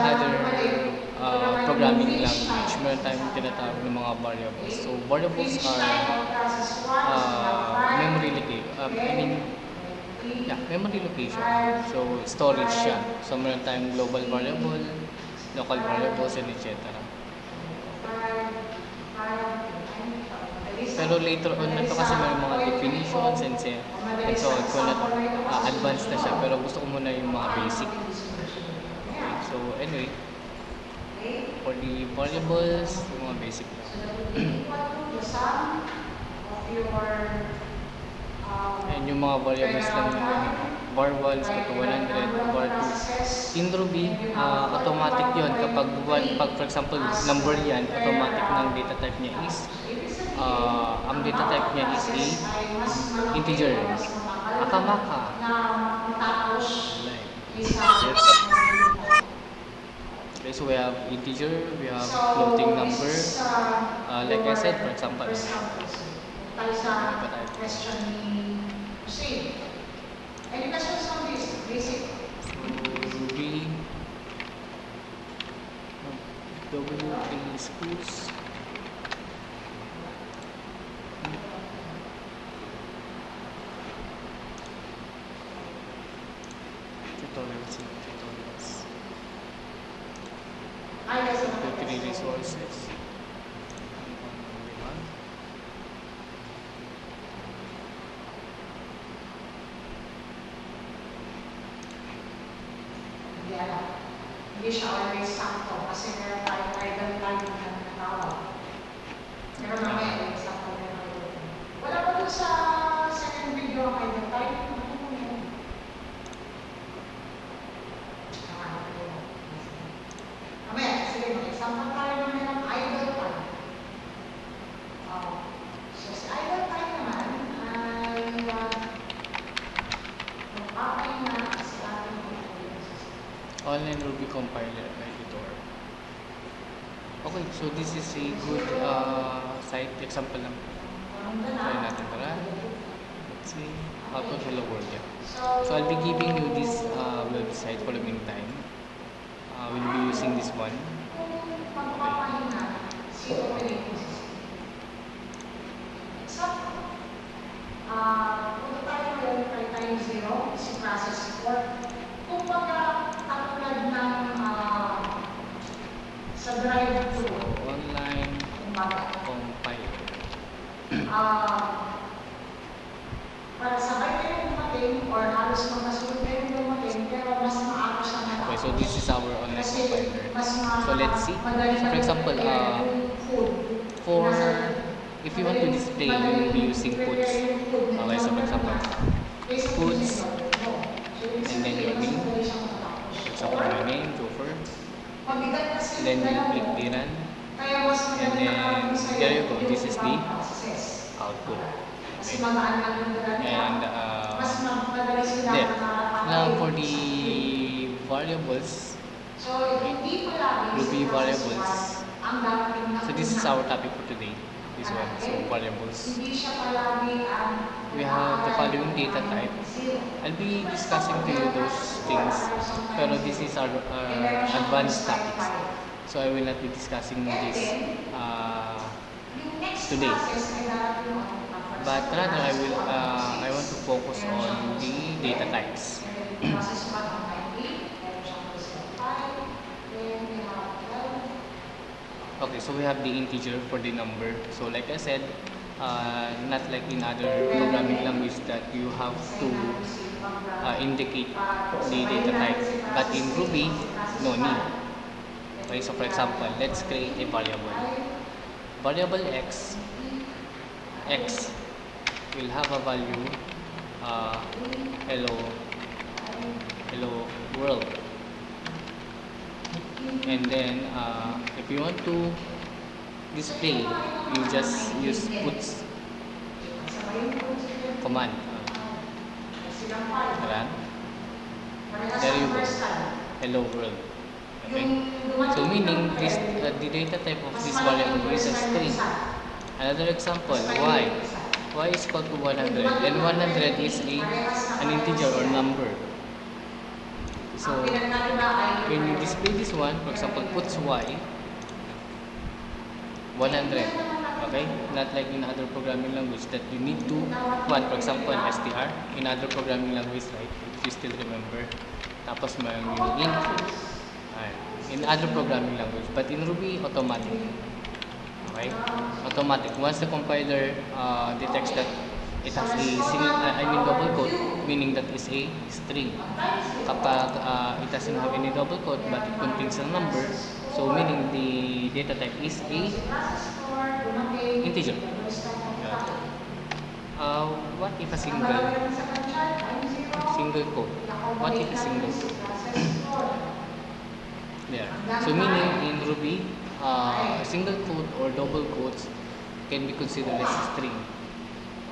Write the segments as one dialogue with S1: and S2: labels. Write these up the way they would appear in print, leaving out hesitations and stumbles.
S1: another programming language, meron tayong tinatawag ng mga variables. So, variables are memory location. Memory location. So, storage siya. So, meron tayong global variable, local variables, and etc. Pero later on na to kasi may mga definitions and so on. So, advanced na siya. Pero gusto ko muna yung mga basic. Okay, so anyway, for the variables, yung mga basic lang. And yung mga variables lang yung var1 is to 100, var2. In Ruby, automatic yun. Kapag for example, number yan, automatic ng data type niya is ang data type niya is a integer. Akamaka. Okay, so we have integer, we have floating number. Like I said, for example,
S2: Any questions on this? Basic.
S1: So Ruby W3 schools. Tutorials. W3 resources.
S2: Hindi siya always sakto kasi meron tayong idle time na natawag. Pero mamaya yung sakto na natin. Wala pa doon sa second video ang idle time. Mamaya, sige, mag-example tayo naman ng idle time. So, si idle time naman ay magpapay na kasi ating
S1: Online Ruby compiler editor. Okay, so this is a good site example lang. Try natin tara. Let's see. How to hello world. Yeah. So I'll be giving you this website for the meantime. We'll be using this one. Okay.
S2: Kung tayo ngayon kay time 0, si process 4, kung katulad ng sa drive 2,
S1: Online compiler.
S2: para sabay kayo dumating or halos magkasunod kayo dumating, pero mas maako siya na.
S1: Okay, so this is our online compiler. So let's see. So for example, if you want to display, you will be using puts. Okay, so for example, puts, and then your name. For example, my name, Jofer. Then you click the run. And then there you go. This is the output. Okay. And there. Now for the variables, Ruby variables. So this is our topic for today. This one, so variables. We have the following data type. I'll be discussing to you those things, pero this is our advanced topics. So I will not be discussing this today. But rather I want to focus on the data types. Okay, so we have the integer for the number. So like I said, not like in other programming language that you have to indicate the data type. But in Ruby, no need. Okay, so for example, let's create a variable. Variable x will have a value hello world. And then if you want to display, you just use puts command. Right? There you go. Hello world. Okay. So meaning this the data type of this variable is a string. Another example, y. Y is equal to 100, and 100 is an integer or number. So
S2: Ang pinagkaiba ay
S1: when you display this one, for example, puts y 100. Okay, not like in other programming language that you need to one, for example, str in other programming language, right? If you still remember, tapos may int. In other programming language, but in Ruby, automatic. Okay, automatic. Once the compiler detects that it has a double quote, meaning that is a string. Kapag it doesn't have any double quote but it contains a number, so meaning the data type is a integer. What if a single quote? What if a single quote? There. So meaning in Ruby, single quote or double quotes can be considered as a string.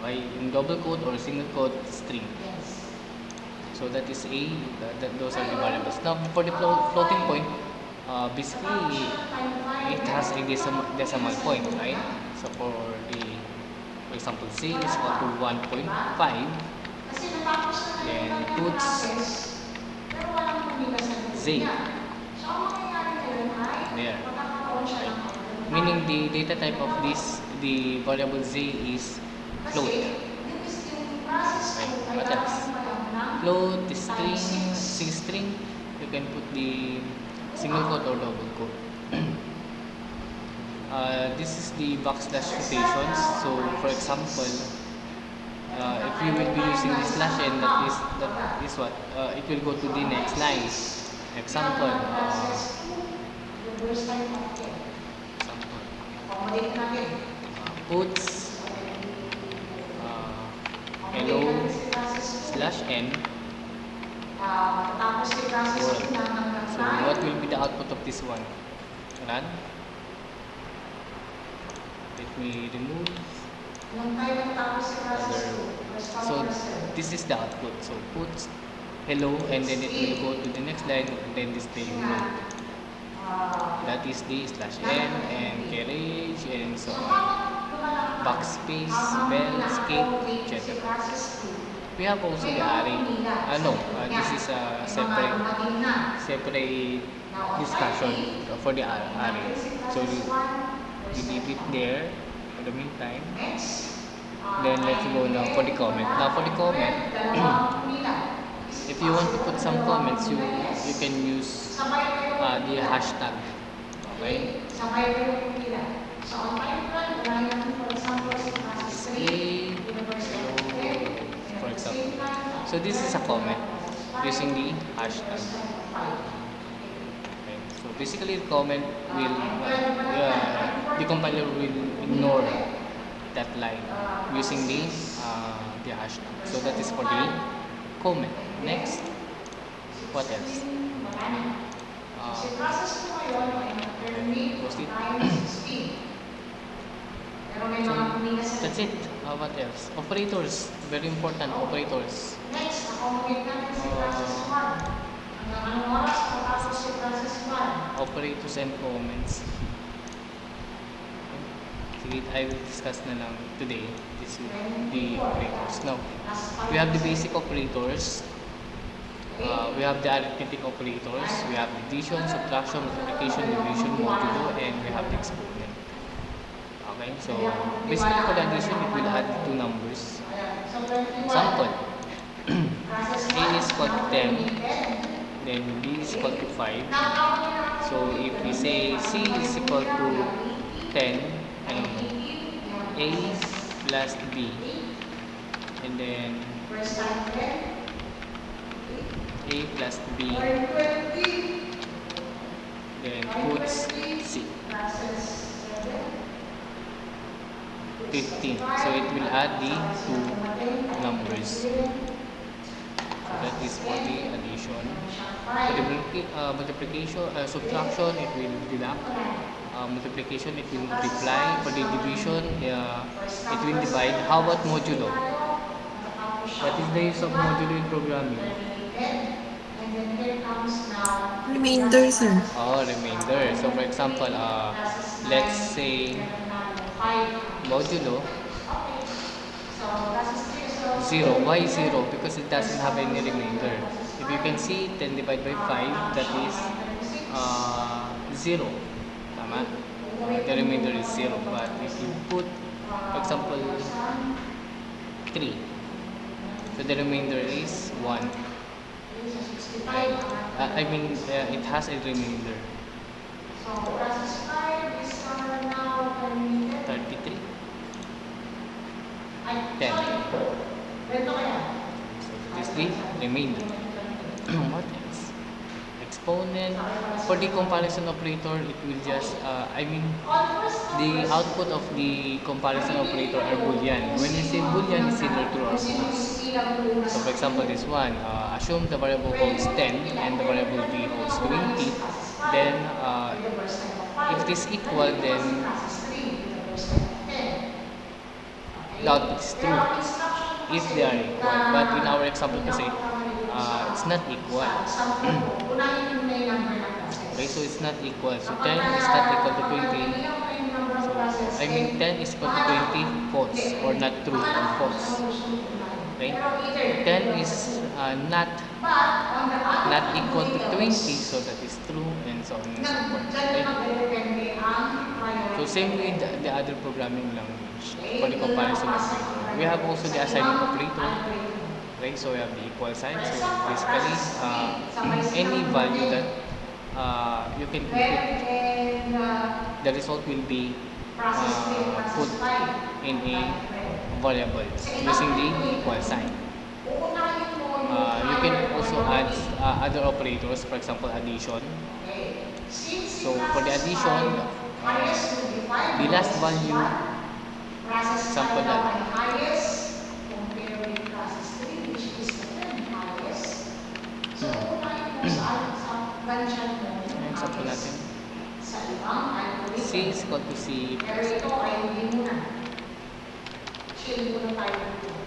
S1: Okay? In double quote or single quote, string. So that is those are the variables. Now for the floating point, basically it has a decimal point, right? So for example, z is equal to 1.5, then puts z there. Right? Meaning the data type of the variable z is float. Right? What else? Float, string, you can put the single quote or double quote. This is the backslash rotations. So for example, if you will be using the slash n, that is what it will go to the next line. Example, puts hello slash n world. So what will be the output of this one? Run. Let me remove other. So this is the output. So puts hello and then it will go to the next line and then display hello. That is the slash n and carriage and so on. Backspace, bell, escape, etc. We have also the array. This is a separate discussion for the array. So you leave it there for the meantime. Then let's go now for the comment. Now for the comment, if you want to put some comments, you can use the hashtag. Okay. For example. So this is a comment using the hashtag. Okay. So basically the comment will the compiler will ignore that line using the hashtag. So that is for the comment. Next, what else? So that's it. What else? Operators. Very important. Operators. Operators and comments. Sige, I will discuss na lang today the operators. Now, we have the basic operators. We have the arithmetic operators. We have addition, subtraction, multiplication, division, modulo, and we have the exponent. Okay, so basically for the addition, it will add two numbers. Example, A is equal to 10, then B is equal to 5. So if we say C is equal to 10, and A plus B, and then A plus B, then puts C. 15. So it will add the two numbers. So that is for the addition. For the multiplication, subtraction, it will deduct. Multiplication, it will multiply. For the division, it will divide. How about modulo? What is the use of modulo in programming?
S3: Remainder, sir.
S1: Remainder. So for example, let's say modulo 0. Why 0? Because it doesn't have any remainder. If you can see, 10 divided by 5, that is 0. Tama? The remainder is 0. But if you put, for example, 3, so the remainder is 1. Right? I mean, it has a remainder.
S2: So, process 5 is now terminated.
S1: 33.
S2: Ay,
S1: 10.
S2: sorry. Ganito kaya.
S1: So that is the remainder. What else? Exponent. For the comparison operator, it will just, the output of the comparison operator are boolean. When we say boolean, it's either true or false. So for example, this one, assume the variable holds 10 and the variable b holds 20. Then, if it is equal, then the output is true. If they are equal. But in our example kasi, it's not equal. Okay, so it's not equal. So 10 is not equal to 20. So, 10 is equal to 20, false. Or not true, or false. Okay? 10 is not equal to 20, so that is true, and so on and so forth. Okay? So same with the other programming language for the comparison operator. We have also the assignment operator. Okay, so we have the equal sign. So basically, any value that you can input, the result will be put in a variable using the equal sign. You can also add other operators, for example, addition. So for the addition, the last value, example na lang. Example natin. C is equal to C plus A.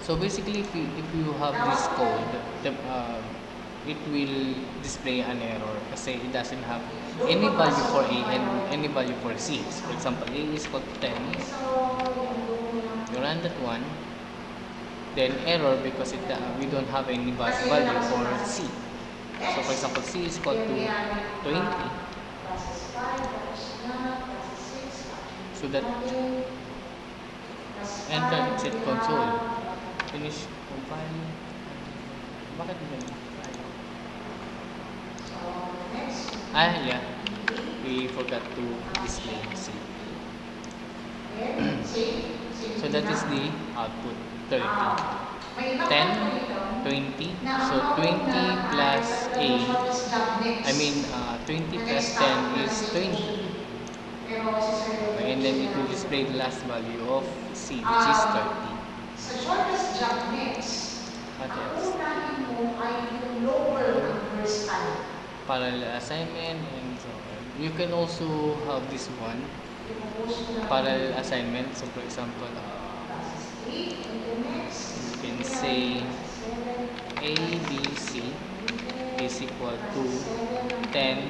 S1: So basically, if you have this code, it will display an error kasi it doesn't have any value for A and any value for C. So for example, A is equal to 10. You run that one, then error because we don't have any value for C. So for example, C is equal to 20. So that enter exit console. Finish compile. Bakit ganyan? Yeah. We forgot to display C. So that is the output 30. 10, 20. So 20 plus A, 20 plus 10 is 20. And then it will display the last value of C, which is 30. What else? Parallel assignment and so on. You can also have this one, parallel assignment. So for example, you can say A, B, C is equal to 10,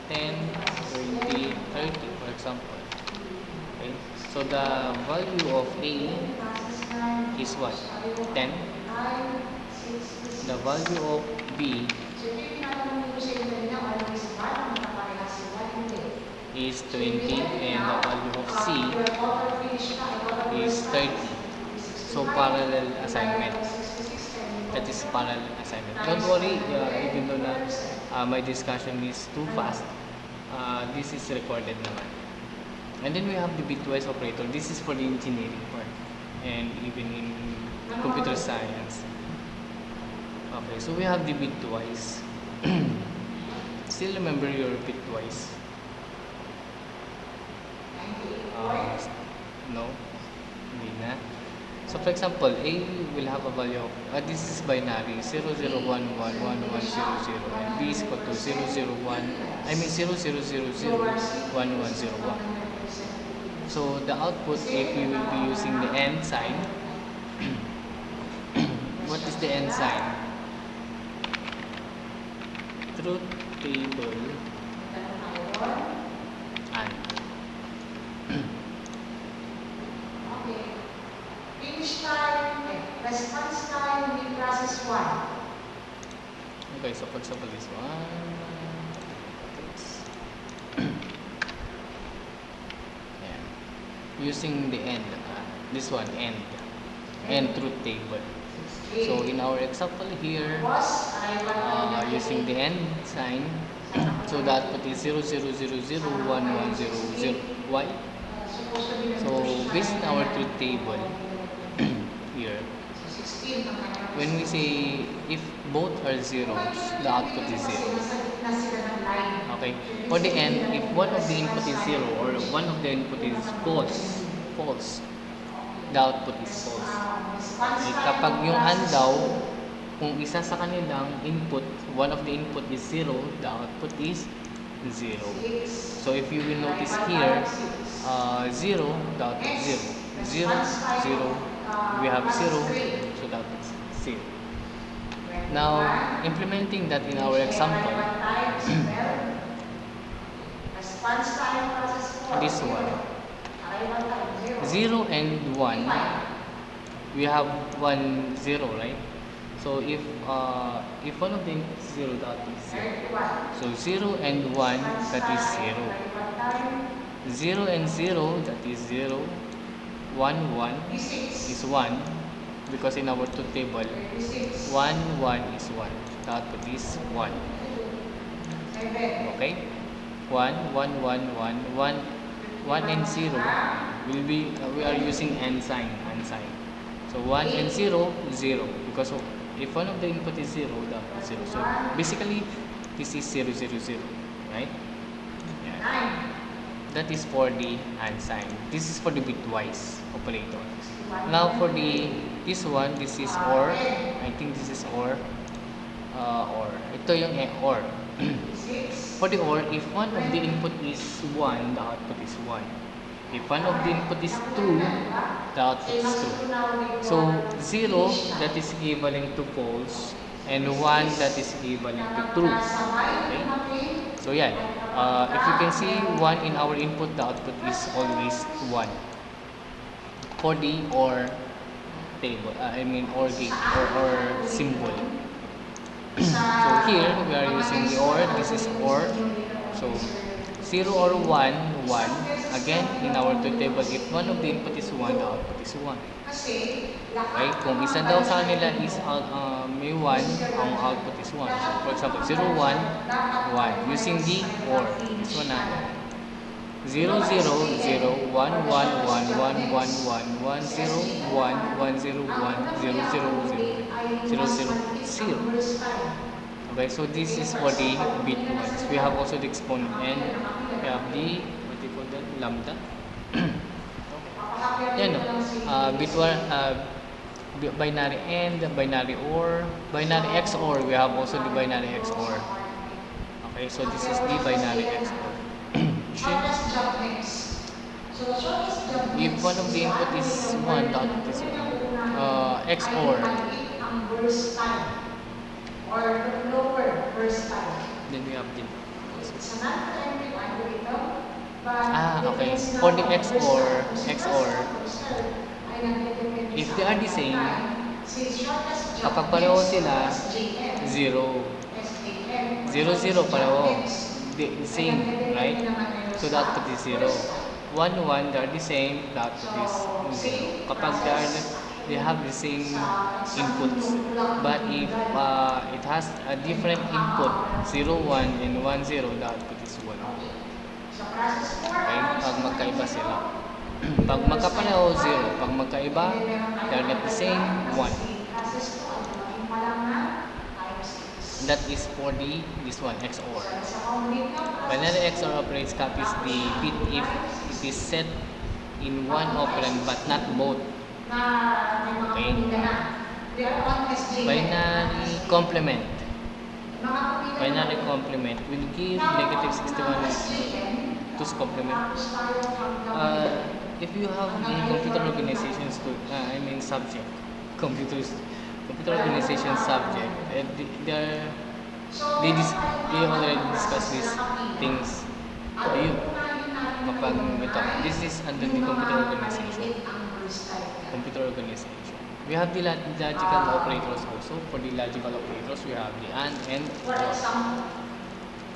S1: 20, 30, for example. Okay? So the value of A is what? 10. The value of B is 20 and the value of C is 30. So parallel assignment. That is parallel assignment. Don't worry, even though my discussion is too fast, this is recorded naman. And then we have the bitwise operator. This is for the engineering part and even in computer science. Okay, so we have the bitwise. Still remember your bitwise? No? Hindi na. So for example, A will have a value of, this is binary, 00111100, and B is equal to 001, 00001101. So the output, if you will be using the AND sign, what is the AND sign? Truth table AND.
S2: Finish time, response time, we process 1.
S1: Okay, so for example, this one. Ayan. Using the end. This one, end truth table. So in our example here, using the end sign, so the output is 00001100. Why? So based on our truth table here, when we say if both are zeros, the output is 0. Okay. For the end, if one of the input is 0 or one of the input is false, the output is false. Eh, kapag yung AND daw, kung isa sa kanilang input, one of the input is 0, the output is 0. So if you will notice here, 0, the output is 0. 0, 0, we have 0, so that is 0. Now, implementing that in our example, this one, 0 and 1, we have 1, 0, right? So if one of the inputs is 0, that is 0. So 0 and 1, that is 0. 0 and 0, that is 0. 1, 1 is 1, because in our truth table, 1, 1 is 1. The output is 1. Okay? 1, 1, 1, 1, 1, 1 and 0 will be, we are using and sign. So 1 and 0, 0. Because if one of the input is 0, the output is 0. So basically, this is 0, 0, 0. Right? Yeah. That is for the and sign. This is for the bitwise operator. Now for this one, this is OR. I think this is OR. OR. Ito yung OR. For the OR, if one of the input is 1, the output is 1. If one of the input is true, the output is true. So 0, that is equivalent to false, and 1, that is equivalent to true. Okay? So yeah, if you can see 1 in our input, the output is always 1. For the OR table, OR gate or symbol. So here we are using the OR. This is OR. So 0 or 1, 1. Again, in our truth table, if one of the input is 1, the output is 1. Okay? Kung isa daw sa nila is may 1, ang output is 1. So for example, 0, 1, 1. Using the OR. This one na. 0, 0, 0, 1, 1, 1, 1, 1, 1, 1, 1, 0, 1, 1, 0, 1, 0, 0, 0, 0, 0. Okay, so this is for the bit ones. We have also the exponent and we have the, what do you call that, lambda. Yan o, bit 1, binary AND, binary OR, binary XOR. We have also the binary XOR. Okay, so this is the binary XOR. If one of the input is 1, the output is 1. XOR.
S2: Or lower burst time.
S1: Then we have the.
S2: It's a non-primary algorithm, but
S1: Okay. For the XOR, if they are the same, kapag pareho sila, 0. 0, 0 pareho. The same, right? So the output is 0. 1, 1, they are the same, the output is 0. Kapag they have the same inputs, but if it has a different input, 0, 1 and 1, 0, the output is 1. Okay? Pag magkaiba sila. Pag magkapareho, 0. Pag magkaiba, they are not the same, 1. That is for this one, XOR. Binary XOR operates copies the bit if it is set in one operand but not both. Okay. Binary complement. Binary complement will give negative 61 2's complement. If you have the computer organization subject, computer organization subject, they already discuss these things to you. Kapag ito, this is under the computer organization. Computer organization. We have the logical operators also. For the logical operators, we have the and
S2: For
S1: or.
S2: example,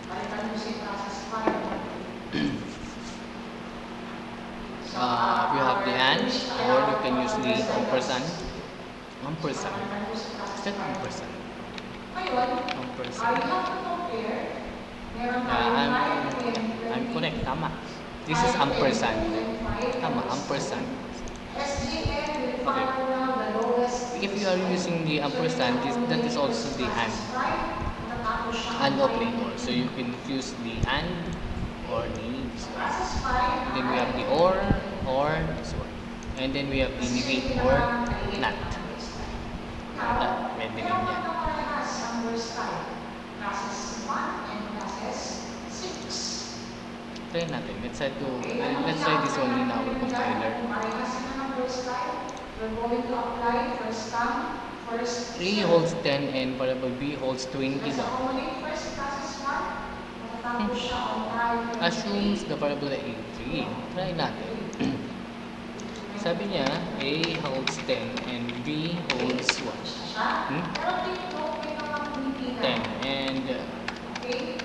S2: balikan mo si process 5. So,
S1: You have the and, or you can use the ampersand. Ampersand. Is that ampersand?
S2: Ngayon,
S1: Ampersand.
S2: you have to compare. Meron
S1: I'm correct. Tama. This is ampersand. Tama, ampersand.
S2: SGN will
S1: Okay.
S2: find now the lowest.
S1: If you are using the ampersand, that is also the and operator. So you can use the and or the this one. Then we have the or this one. And then we have the negate or not. Pwede rin yan. Try natin. Let's try this one in our compiler.
S2: We're going to apply first come, first
S1: A holds 10 and variable B holds 20 daw. Assumes the variable A 3. Try natin. Sabi niya, A holds 10 and B holds what? 10 and 10.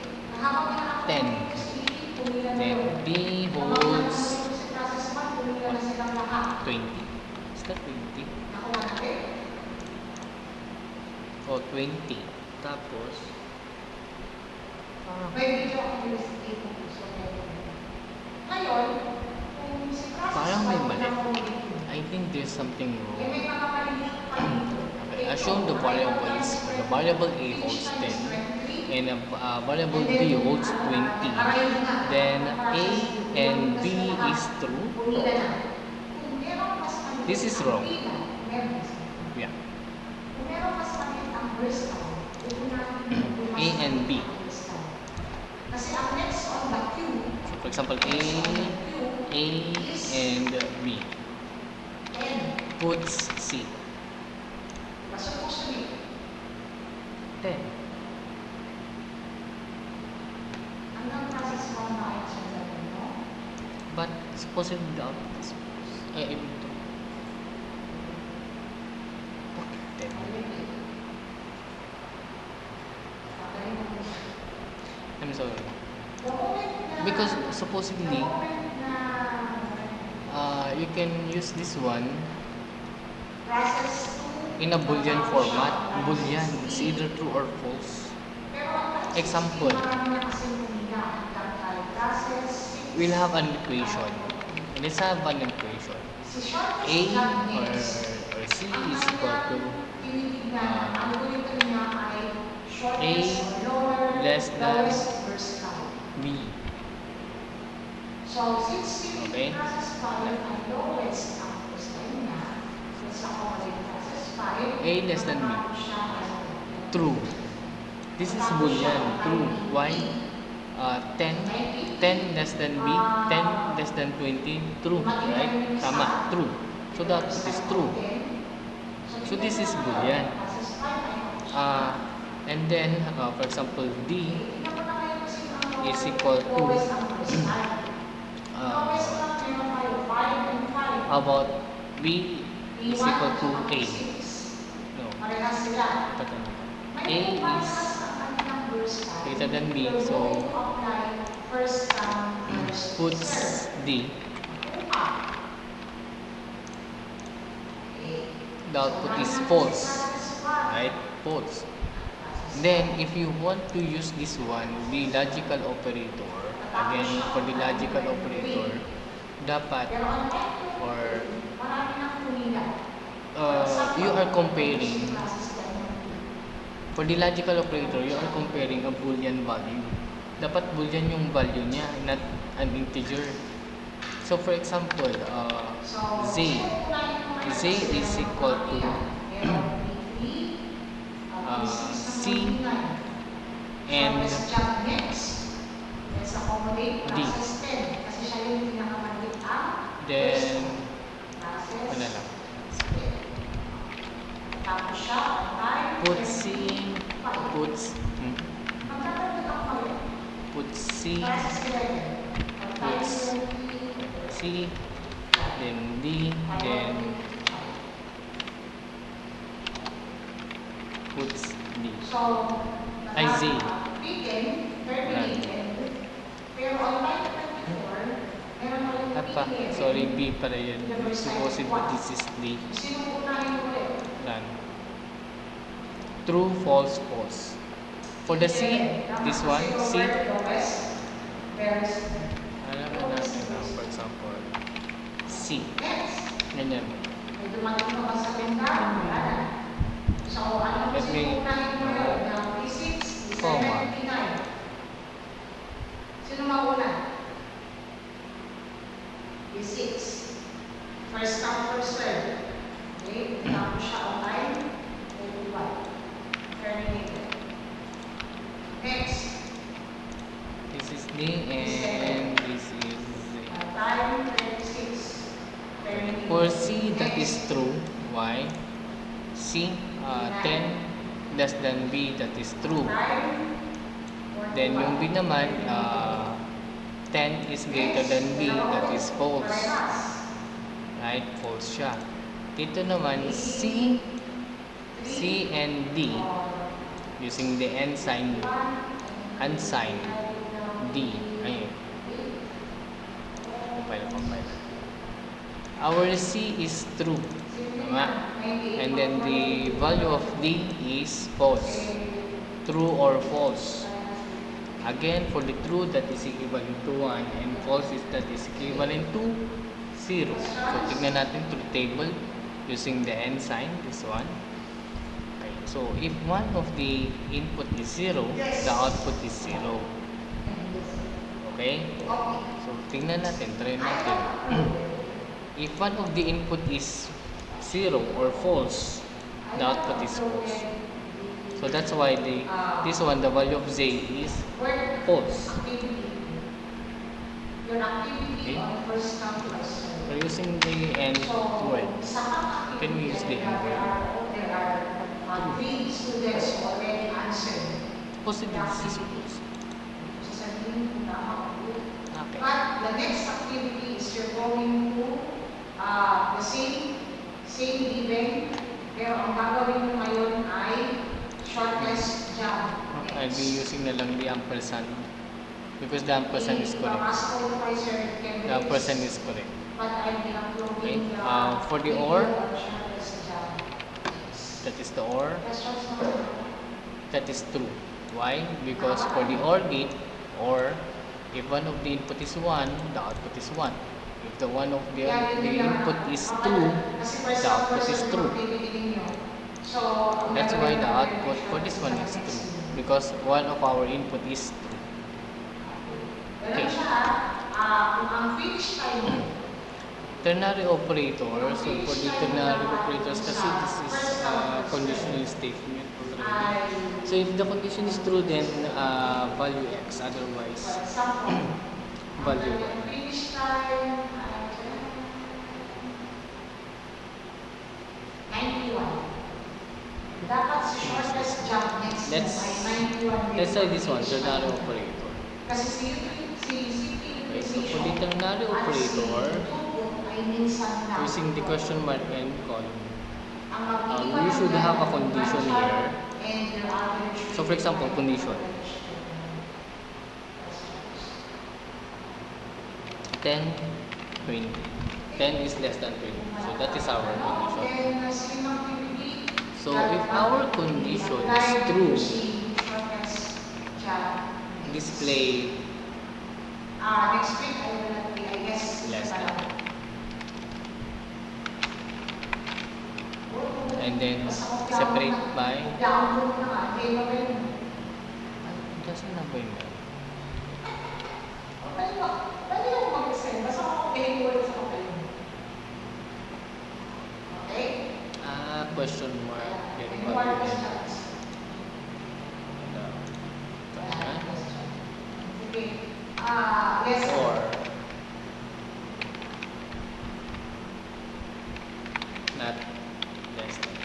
S1: Then B holds 20. Is that 20? O 20. Tapos, parang may mali. I think there's something wrong. Okay, assume the variables. The variable A holds 10 and variable B holds 20. Then A and B is true. This is wrong. Yeah. A and B. So for example, A and B puts C. 10. But supposedly the output is ito. Bakit 10? I'm sorry. Because supposedly you can use this one in a boolean format. Boolean, it's either true or false. Example, we'll have an equation. Let's have an equation. A or C is equal to A less than B. Okay? A less than B. True. This is boolean. True. Why? 10 less than B, 10 less than 20. True. Right? Tama. True. So that is true. So this is boolean. And then, for example, D is equal to about B is equal to A. No. A is greater than B, so puts D. The output is false. Right? False. Then, if you want to use this one, the logical operator, again, for the logical operator, dapat, or you are comparing, for the logical operator, you are comparing a boolean value. Dapat boolean yung value niya, not an integer. So, for example, Z is equal to C and D. Then, ano lang, put C, puts C, then D, then puts D.
S2: So,
S1: Ay, Z.
S2: weekend, third weekend, pero on line 24, meron ulit
S1: Apa,
S2: weekend.
S1: sorry, B para yun. Supposed but this is D.
S2: Sino unahin mo ulit?
S1: Run. True, false, false. For the C, this one, C. Alam na natin na, for example, C. Ganyan. Let me, comma.
S2: Sino mauna? B6. First come, first serve. Okay? Tapos siya on time. 21. Terminated. Next.
S1: This is D and this is Z.
S2: Time 36. Terminated.
S1: For C, that is true. Why? C, 10 less than B, that is true.
S2: Time.
S1: Then yung B naman, 10 is greater than B, that is false. Right? False siya. Dito naman, C and D, using the unsigned D. Ayun. Compile. Our C is true. Tama? And then the value of D is false. True or false. Again, for the true, that is equivalent to 1, and false is that is equivalent to 0. So, tignan natin through table using the n sign, this one. Okay. So, if one of the input is 0, the output is 0. Okay? So, tignan natin, try natin. If one of the input is 0 or false, the output is false. So that's why this one, the value of Z is false. Okay? We're using the N word. Can we use the N word? Possibly this is false. Okay.
S2: But the next activity is you're going to the same given, pero ang gagawin mo ngayon ay shortest jump.
S1: I'll be using na lang the ampersand because the ampersand is correct. The ampersand is correct. Okay. For the OR, that is the OR. That is true. Why? Because for the OR gate, or if one of the input is 1, the output is 1. If the one of the input is 2, the output is true. That's why the output for this one is true, because one of our input is true. Okay. Ternary operator. So for the ternary operators, kasi this is conditional statement already. So if the condition is true, then value x. Otherwise, value y.
S2: Dapat si shortest jump next
S1: Let's try this one, ternary operator.
S2: Kasi si
S1: Okay, so for the ternary operator, using the question mark and column, we should have a condition here. So for example, condition 10, 20. 10 is less than 20. So that is our condition. So if our condition is true, display
S2: next week I will be, I guess,
S1: less than. And then separate by. Kasi na ba yun? Question mark. Then value n. Or not less than.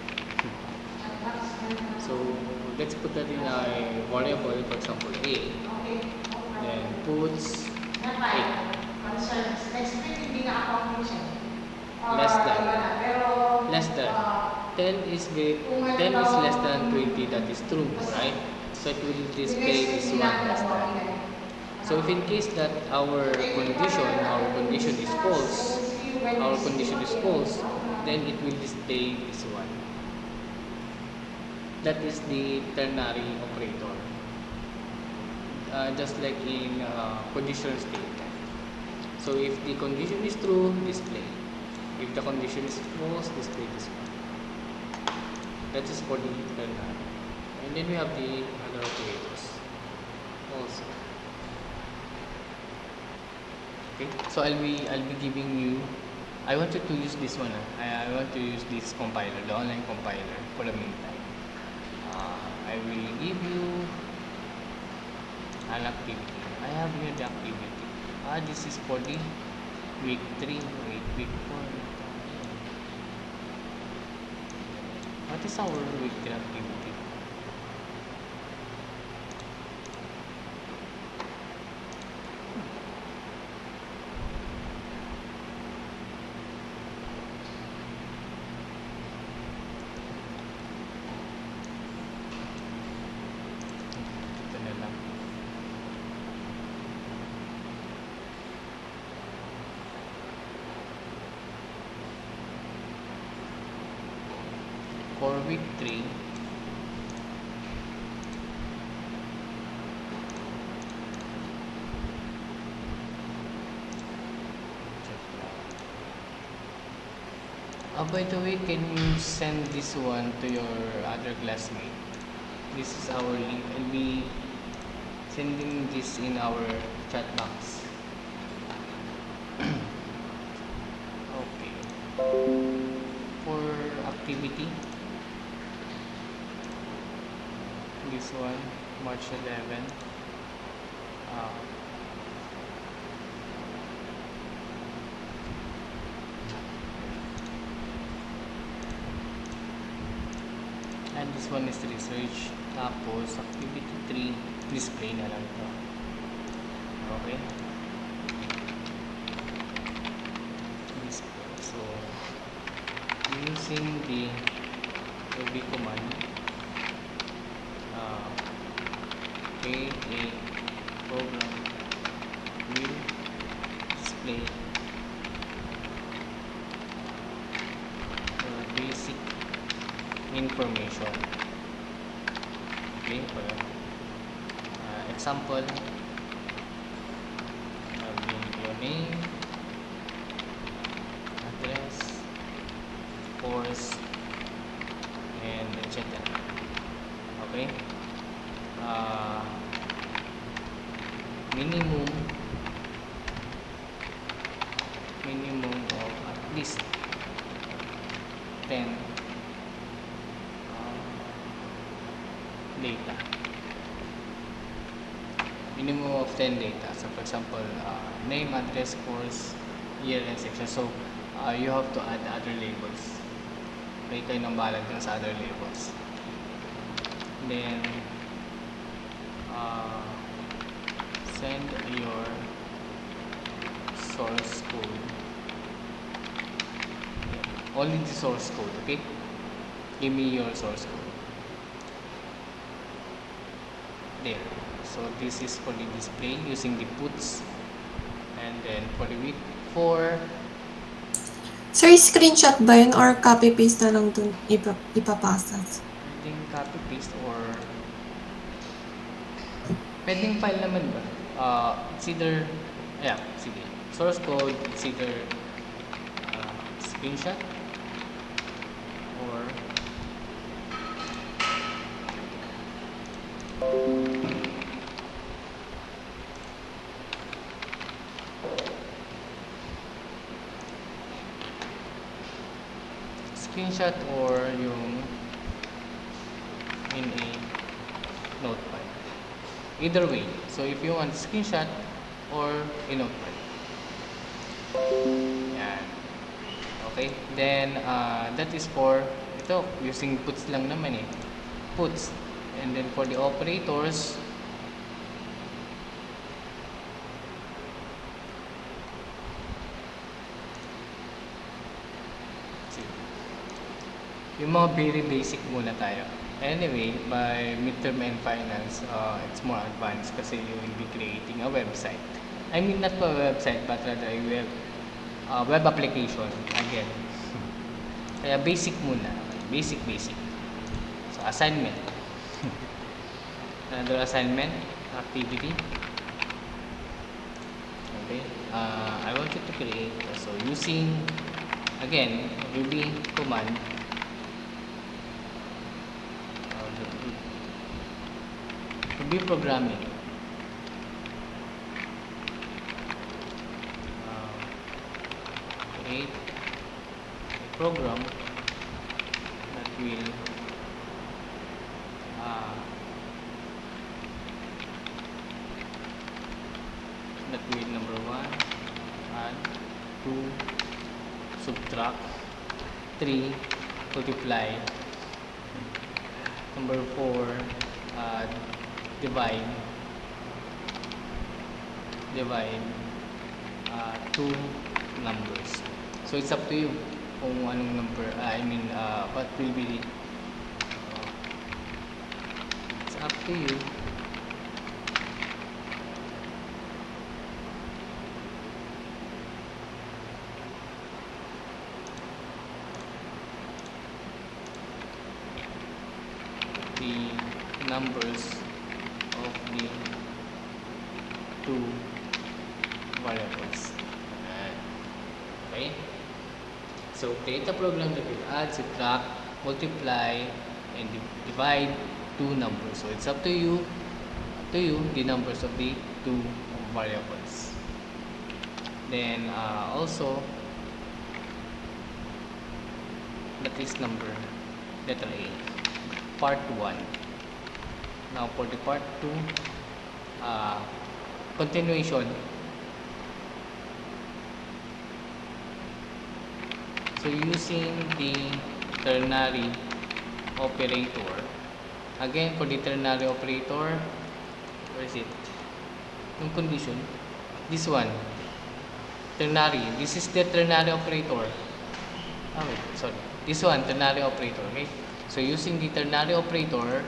S1: So let's put that in a variable, for example a. Then puts a. Less than. 10 is less than 20, that is true, right? So it will display this one less than. So if in case that our condition is false, then it will display this one. That is the ternary operator. Just like in conditional statement. So if the condition is true, display. If the condition is false, display this one. That is for the ternary. And then we have the other operators also. Okay, so I'll be giving you. I want you to use this one. I want to use this compiler, the online compiler, for the meantime. I will give you an activity. I have here the activity. This is for the week 3, week 4. What is our week 3 activity? Ito na lang. For week 3, by the way, can you send this one to your other classmate? This is our link. I'll be sending this in our chat box. Okay. For activity, this one, March 11. And this one is research. Tapos, activity 3, display na lang ito. Okay? Display. So, using the ruby command, create a program will display the basic information. Okay, for example, your name, address, course, and etc. Okay, minimum of at least 10 data. Minimum of 10 data. So for example, name, address, course, year, and section. So you have to add other labels. May kayo ng balag dun sa other labels. Then send your source code. Only the source code, okay? Give me your source code. There. So this is for the display using the puts. And then for the week 4,
S3: Sir, screenshot ba yun or copy-paste na lang dun ipapasa?
S1: pwedeng copy paste or pwedeng file naman ba? It's either, yeah, sige. Source code, it's either screenshot or yung in a notepad. Either way. So if you want screenshot or a notepad. Yan. Okay. Then that is for ito using puts lang naman eh. Puts. And then for the operators, Yung mga very basic muna tayo. Anyway, by midterm and finance, it's more advanced kasi you will be creating a website. I mean, not a website, but rather a web application. Again. Kaya basic muna. Basic. So, assignment. Another assignment, activity. Okay. I want you to create. So, using, again, Ruby command. Ruby programming. Create a program that will number 1 add 2 subtract 3 multiply number 4 divide two numbers. So it's up to you kung anong number, what will be, it's up to you. The numbers of the two variables. Okay? So create a program that will add, subtract, multiply, and divide two numbers. So it's up to you, the numbers of the two variables. Then also, that is number letter A, part 1. Now for the part 2, continuation. So using the ternary operator, again for the ternary operator, where is it? Yung condition, this one, ternary. This is the ternary operator. This one, ternary operator. Okay. So using the ternary operator,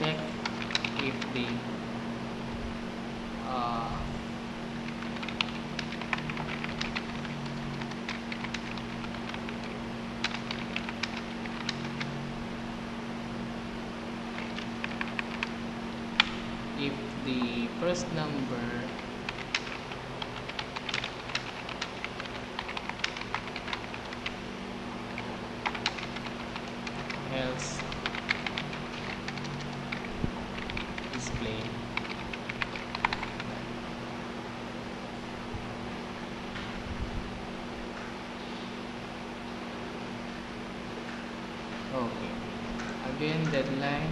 S1: check if the if the first number else display okay, again deadline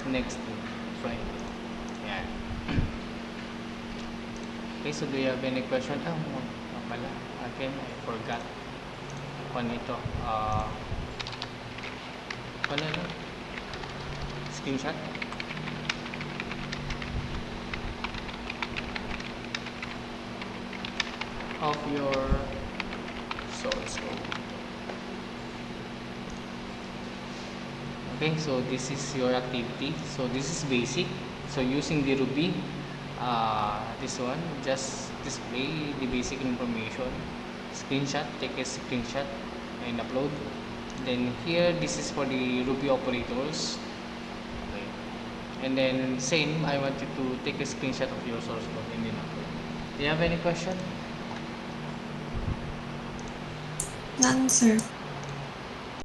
S1: next Friday. Yan. Okay, so do you have any question? Pala. Again, I forgot. Kung ito. Pala na. Screenshot. Of your source code. Okay, so this is your activity. So this is basic. So using the Ruby, this one, just display the basic information. Screenshot, take a screenshot and upload. Then here, this is for the Ruby operators. Okay. And then same, I want you to take a screenshot of your source code and then upload. Do you have any question?
S3: None, sir.